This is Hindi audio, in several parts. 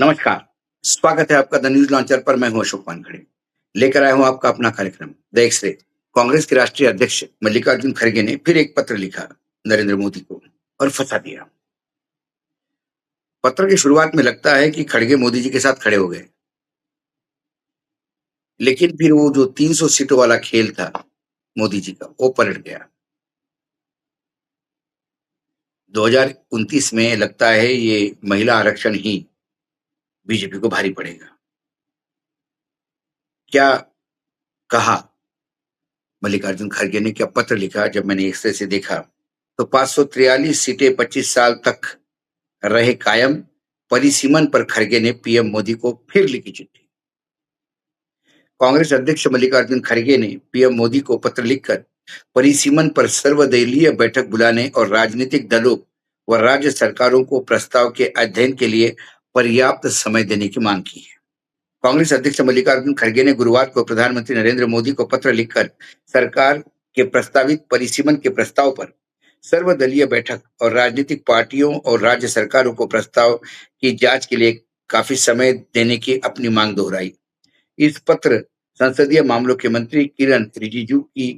नमस्कार। स्वागत है आपका द न्यूज लॉन्चर पर। मैं हूं अशोक वानखड़े। लेकर आया हूं आपका अपना कार्यक्रम द एक्सरे। कांग्रेस के राष्ट्रीय अध्यक्ष मल्लिकार्जुन खड़गे ने फिर एक पत्र लिखा नरेंद्र मोदी को और फंसा दिया। पत्र की शुरुआत में लगता है कि खड़गे मोदी जी के साथ खड़े हो गए, लेकिन फिर वो जो 300 सीटों वाला खेल था मोदी जी का, वो पलट गया। 2029 में लगता है ये महिला आरक्षण ही बीजेपी को भारी पड़ेगा। क्या कहा मल्लिकार्जुन खड़गे ने, क्या पत्र लिखा? जब मैंने एक्सरे से देखा तो 543 सीटें 25 साल तक रहे कायम। परिसीमन पर खड़गे ने पीएम मोदी को फिर लिखी चिट्ठी। कांग्रेस अध्यक्ष मल्लिकार्जुन खड़गे ने पीएम मोदी को पत्र लिखकर परिसीमन पर सर्वदलीय बैठक बुलाने और राजनीतिक दलों व राज्य सरकारों को प्रस्ताव के अध्ययन के लिए पर्याप्त समय देने की मांग की है। कांग्रेस अध्यक्ष मल्लिकार्जुन खड़गे ने गुरुवार को प्रधानमंत्री नरेंद्र मोदी को पत्र लिखकर सरकार के प्रस्तावित परिसीमन के प्रस्ताव पर सर्वदलीय बैठक और राजनीतिक पार्टियों और राज्य सरकारों को प्रस्ताव की जांच के लिए काफी समय देने की अपनी मांग दोहराई। इस पत्र संसदीय मामलों के मंत्री किरण रिजिजू की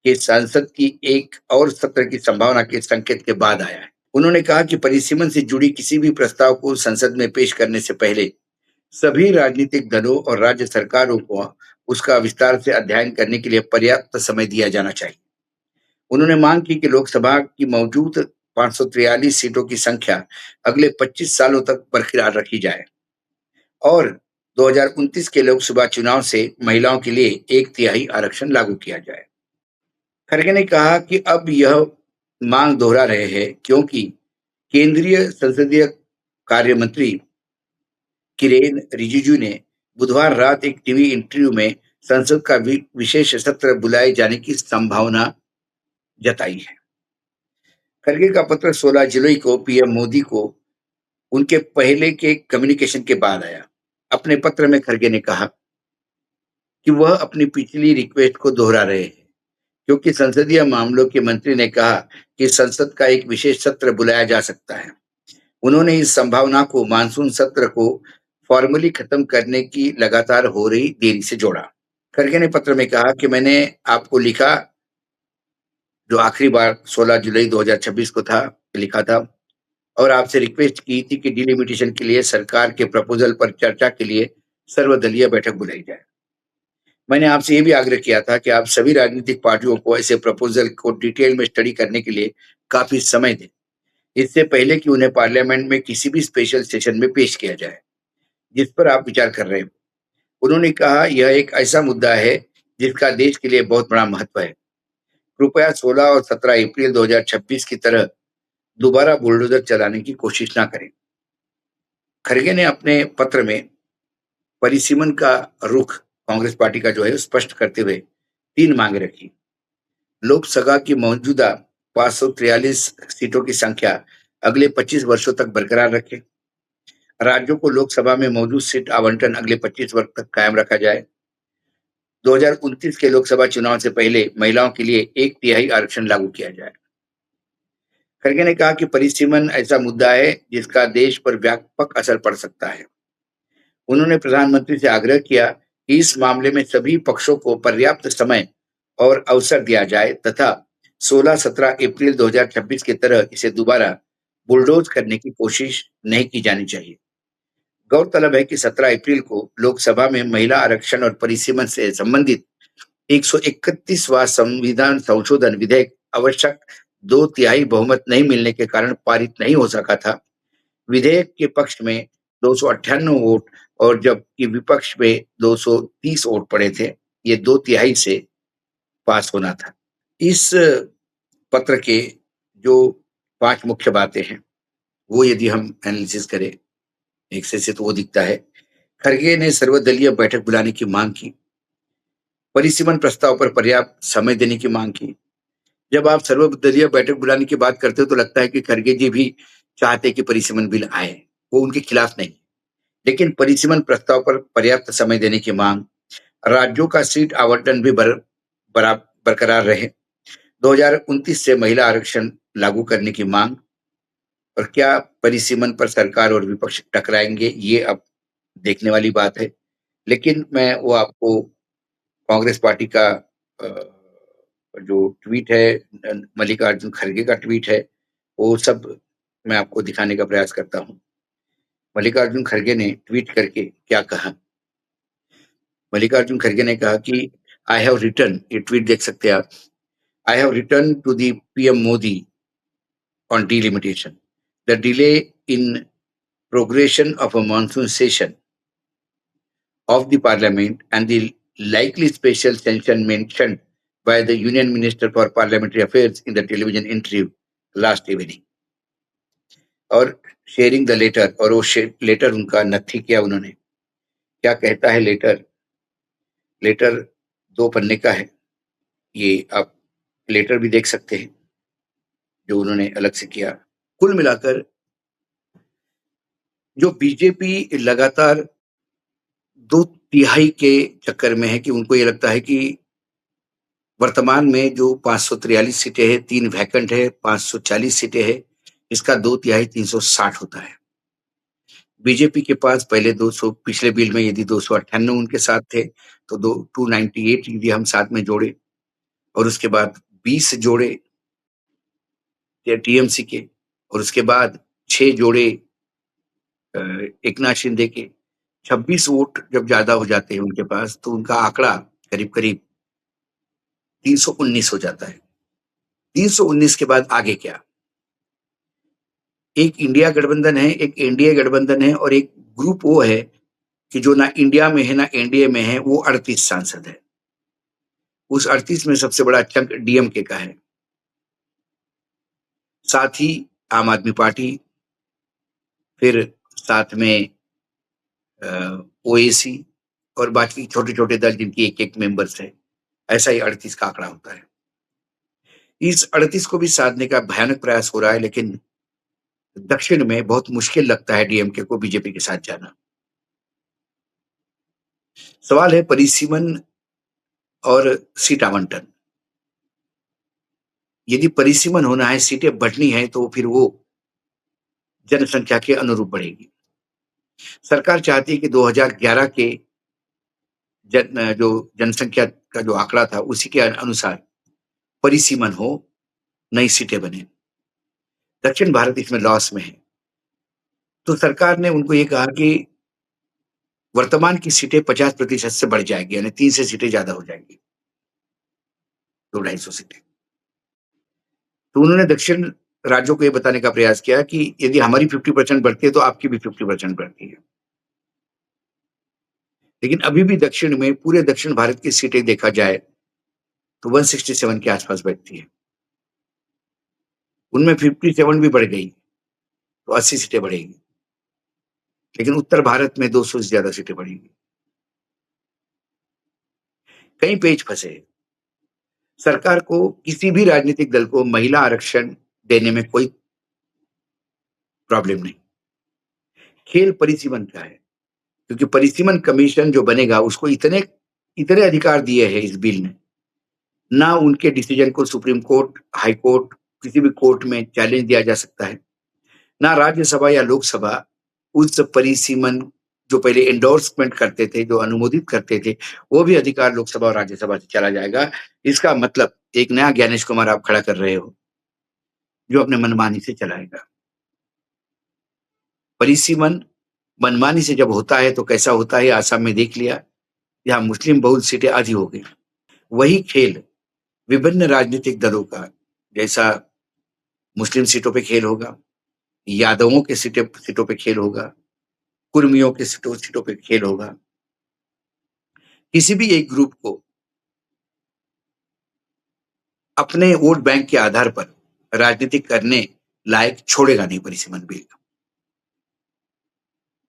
के सांसद की एक और सत्र की संभावना के संकेत के बाद आया है। उन्होंने कहा कि परिसीमन से जुड़ी किसी भी प्रस्ताव को संसद में पेश करने से पहले सभी राजनीतिक दलों और राज्य सरकारों को उसका विस्तार से अध्ययन करने के लिए पर्याप्त समय दिया जाना चाहिए। उन्होंने मांग की कि लोकसभा की मौजूद 543 सीटों की संख्या अगले 25 सालों तक बरकरार रखी जाए और 2029 के लोकसभा चुनाव से महिलाओं के लिए 1/3 आरक्षण लागू किया जाए। खड़गे ने कहा कि अब यह मांग दोहरा रहे हैं क्योंकि केंद्रीय संसदीय कार्य मंत्री किरेन रिजिजू ने बुधवार रात एक टीवी इंटरव्यू में संसद का विशेष सत्र बुलाए जाने की संभावना जताई है। खड़गे का पत्र 16 जुलाई को पीएम मोदी को उनके पहले के कम्युनिकेशन के बाद आया। अपने पत्र में खड़गे ने कहा कि वह अपनी पिछली रिक्वेस्ट को दोहरा रहे हैं क्योंकि संसदीय मामलों के मंत्री ने कहा कि संसद का एक विशेष सत्र बुलाया जा सकता है। उन्होंने इस संभावना को मानसून सत्र को फॉर्मली खत्म करने की लगातार हो रही देरी से जोड़ा। खड़गे ने पत्र में कहा कि मैंने आपको लिखा, जो आखिरी बार 16 जुलाई 2026 को था, लिखा था और आपसे रिक्वेस्ट की थी कि डिलिमिटेशन के लिए सरकार के प्रपोजल पर चर्चा के लिए सर्वदलीय बैठक बुलाई जाए। मैंने आपसे ये भी आग्रह किया था कि आप सभी राजनीतिक पार्टियों को ऐसे प्रपोजल को डिटेल में स्टडी करने के लिए काफी समय दें, इससे पहले कि उन्हें पार्लियामेंट में किसी भी स्पेशल सेशन में पेश किया जाए जिस पर आप विचार कर रहे हैं। उन्होंने कहा, यह एक ऐसा मुद्दा है जिसका देश के लिए बहुत बड़ा महत्व है। कृपया 16 और 17 अप्रैल 2026 की तरह दोबारा बुलडोजर चलाने की कोशिश ना करें। खड़गे ने अपने पत्र में परिसीमन का रुख कांग्रेस पार्टी का जो है स्पष्ट करते हुए 3 मांगे रखी। लोकसभा की मौजूदा 543 सीटों की संख्या अगले 25 वर्षों तक बरकरार रखें। राज्यों को लोकसभा में मौजूद सीट आवंटन अगले 25 वर्ष तक कायम रखा जाए। 2029 के लोकसभा चुनाव से पहले महिलाओं के लिए 1/3 आरक्षण लागू किया जाए। खड़गे ने कहा कि परिसीमन ऐसा मुद्दा है जिसका देश पर व्यापक असर पड़ सकता है। उन्होंने प्रधानमंत्री से आग्रह किया कि इस मामले में सभी पक्षों को पर्याप्त समय और अवसर दिया जाए तथा 16-17 अप्रैल 2026 की तरह इसे दोबारा बुलडोज करने की कोशिश नहीं की जानी चाहिए। गौरतलब है कि 17 अप्रैल को लोकसभा में महिला आरक्षण और परिसीमन से संबंधित 131वां संविधान संशोधन विधेयक आवश्यक 2/3 बहुमत नहीं मिलने के कारण पारित नहीं हो सका था। विधेयक के पक्ष में 298 वोट और जबकि विपक्ष में 230 वोट पड़े थे। ये 2/3 से पास होना था। इस पत्र के जो 5 मुख्य बातें हैं, वो यदि हम एनालिसिस करें एक से तो वो दिखता है। खड़गे ने सर्वदलीय बैठक बुलाने की मांग की, परिसीमन प्रस्ताव पर पर्याप्त समय देने की मांग की। जब आप सर्वदलीय बैठक बुलाने की बात करते हो तो लगता है कि खड़गे जी भी चाहते कि परिसीमन बिल आए, वो उनके खिलाफ नहीं। लेकिन परिसीमन प्रस्ताव पर पर्याप्त समय देने की मांग, राज्यों का सीट आवंटन भी बरकरार रहे, 2029 से महिला आरक्षण लागू करने की मांग और क्या परिसीमन पर सरकार और विपक्ष टकराएंगे, ये अब देखने वाली बात है। लेकिन मैं वो आपको कांग्रेस पार्टी का जो ट्वीट है, मल्लिकार्जुन खड़गे का ट्वीट है, वो सब मैं आपको दिखाने का प्रयास करता हूँ। मल्लिकार्जुन खड़गे ने ट्वीट करके क्या कहा? मल्लिकार्जुन खड़गे ने कहा कि आई हैव रिटर्न, ये ट्वीट देख सकते हैं आप। I have written to the PM Modi on delimitation. The delay in progression of a monsoon session of the parliament and the likely special session mentioned by the Union Minister for Parliamentary Affairs in the television interview last evening. और शेयरिंग द लेटर, और वो लेटर उनका नथी किया उन्होंने। क्या कहता है लेटर? लेटर 2 पन्ने का है। ये आप लेटर भी देख सकते हैं जो उन्होंने अलग से किया। कुल मिलाकर जो बीजेपी लगातार 2/3 के चक्कर में है कि उनको ये लगता है कि वर्तमान में जो 543 सीटें हैं, 3 वैकेंट है, 540 सीटें हैं, इसका 2/3 360 होता है। बीजेपी के पास पहले 200, पिछले बिल में यदि 298 उनके साथ थे, तो 298 यदि हम साथ में जोड़े और उसके बाद 20 जोड़े टीएमसी के, और उसके बाद 6 जोड़े एकनाथ शिंदे के, 26 वोट जब ज्यादा हो जाते हैं उनके पास, तो उनका आंकड़ा करीब-करीब 319 हो जाता है। 319 के बाद आगे क्या? एक इंडिया गठबंधन है, एक एनडीए गठबंधन है, और एक ग्रुप वो है कि जो ना इंडिया में है ना एनडीए में है, वो 38 सांसद है। उस 38 में सबसे बड़ा चंक डीएमके का है। साथ ही आम आदमी पार्टी, फिर साथ में ओएसी और बाकी छोटे-छोटे दल जिनकी एक-एक मेंबर्स है। ऐसा ही 38 का आंकड़ा होता है। इस 38 को भी साधने का भयानक प्रयास हो रहा है, लेकिन दक्षिण में बहुत मुश्किल लगता है डीएमके को बीजेपी के साथ जाना। सवाल है परिसीमन और सीट आवंटन। यदि परिसीमन होना है, सीटें बढ़नी है, तो फिर वो जनसंख्या के अनुरूप बढ़ेगी। सरकार चाहती है कि 2011 के जो जनसंख्या का जो आंकड़ा था, उसी के अनुसार परिसीमन हो, नई सीटें बने। दक्षिण भारत इसमें लॉस में है। तो सरकार ने उनको ये कहा कि वर्तमान की सीटें 50% से बढ़ जाएगी, यानी 3 से सीटें ज्यादा हो जाएंगी, 200-250 सीटें। तो उन्होंने दक्षिण राज्यों को ये बताने का प्रयास किया कि यदि हमारी 50% बढ़ती है, तो आपकी भी 50% बढ़ती है। लेकिन अभी भी दक्षिण में, पूरे दक्षिण भारत की सीटें देखा जाए, तो 167 के आसपास बैठती है। उनमें 57 भी बढ़ गई, तो 80 सीटें बढ़ेगी। लेकिन उत्तर भारत में 200 से ज्यादा सीटें बढ़ेगी। कई पेच फंसे। सरकार को, किसी भी राजनीतिक दल को महिला आरक्षण देने में कोई प्रॉब्लम नहीं। खेल परिसीमन का है, क्योंकि परिसीमन कमीशन जो बनेगा, उसको इतने इतने अधिकार दिए हैं इस बिल ने। ना उनके डिसीजन को सुप्रीम कोर्ट, हाई कोर्ट, किसी भी कोर्ट में चैलेंज दिया जा सकता है। ना राज्यसभा या लोकसभा उस परिसीमन, जो पहले एंडोर्समेंट करते थे, जो अनुमोदित करते थे, वो भी अधिकार लोकसभा और राज्यसभा से चला जाएगा। इसका मतलब एक नया ज्ञानेश कुमार आप खड़ा कर रहे हो, जो अपने मनमानी से चलाएगा। परिसीमन मनमानी से जब होता है, तो कैसा होता है आसाम में देख लिया। यहाँ मुस्लिम बहुल सीटें आधी हो गई। वही खेल विभिन्न राजनीतिक दलों का, जैसा मुस्लिम सीटों पे खेल होगा, यादवों के सीटों पे खेल होगा, कुर्मियों के सीटों पे खेल होगा। किसी भी एक ग्रुप को अपने वोट बैंक के आधार पर राजनीति करने लायक छोड़ेगा नहीं परिसीमन बिल,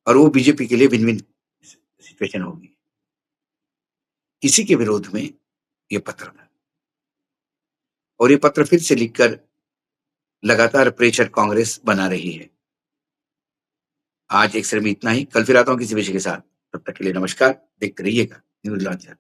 और वो बीजेपी के लिए विन विन सिचुएशन होगी। इसी के विरोध में ये पत्र था, और ये पत्र फिर से लिखकर लगातार प्रेशर कांग्रेस बना रही है। आज एक सिर्फ इतना ही। कल फिर आता हूं किसी विषय के साथ। तब तक के लिए नमस्कार। देखते रहिएगा न्यूज लॉन्चर।